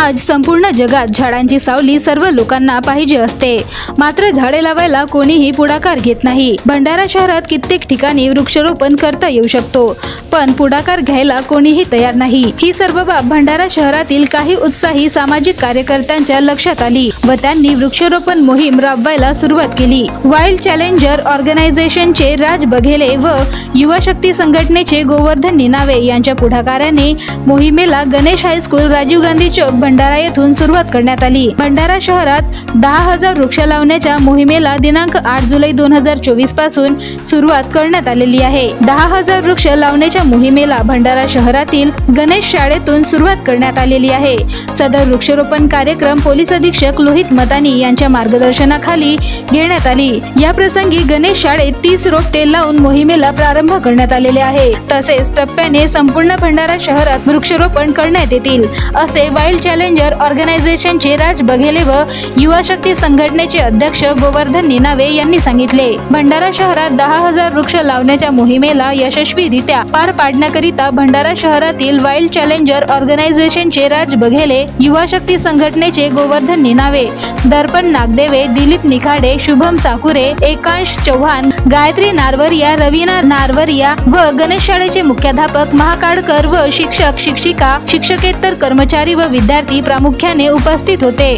आज संपूर्ण जगात झाडांची सावली सर्व लोकांना पाहिजे असते, मात्र झाडे लावायला कोणीही पुढाकार घेत नाही। भंडारा शहरात कित्येक ठिकाणी वृक्षारोपण करता येऊ शकतो, पण पुढाकार घ्यायला कोणीही तयार नाही। ही सर्व बाब भंडारा शहरातील काही उत्साही सामाजिक कार्यकर्त्यांच्या लक्षात आली व त्यांनी वृक्षारोपण मोहीम राबवायला सुरुवात केली। वाईल्ड चॅलेंजर ऑर्गनायझेशनचे राज बघेले व युवा शक्ती संघटनेचे गोवर्धन निनावे यांच्या पुढाकाराने मोहिमेला गणेश हायस्कूल, राजीव गांधी चौक, भंडारा येथून सुरुवात करण्यात आली। भंडारा शहरात 10,000 वृक्ष लावण्याच्या मोहिमेला दिनांक 8 जुलै 2024 पासून सुरुवात करण्यात आलेली आहे। 10,000 वृक्ष लावण्याच्या मोहिमेला भंडारा शहरातील गणेश शाळेतून सुरुवात करण्यात आलेली आहे। सदर वृक्षारोपण कार्यक्रम पोलीस अधीक्षक लोहित मतानी यांच्या मार्गदर्शनाखाली घेण्यात आली। या प्रसंगी गणेश शाळेत 30 रोपटे लावून मोहिमेला प्रारंभ करण्यात आलेले आहे। तसेच टप्प्याने संपूर्ण भंडारा शहरात वृक्षारोपण करण्यात येतील, असे वाईल्ड चॅलेंजर ऑर्गनायझेशनचे राज बघेले व युवा शक्ती संघटनेचे अध्यक्ष गोवर्धन निनावे यांनी सांगितले। भंडारा शहरात 10,000 वृक्ष लावण्याच्या मोहिमेला यशस्वीरित्या पार पाडण्याकरिता भंडारा शहरातील वाईल्ड चॅलेंजर ऑर्गनायझेशनचे राज बघेले, युवा शक्ती संघटनेचे गोवर्धन निनावे, दर्पण नागदेवे, दिलीप निखाडे, शुभम साकुरे, एकांश चव्हाण, गायत्री नारवरिया, रवीना नारवरिया व गणेश शाळेचे मुख्याध्यापक महाकाडकर व शिक्षक, शिक्षिका, शिक्षकेतर कर्मचारी व विद्यार्थी प्रामुख्याने उपस्थित होते।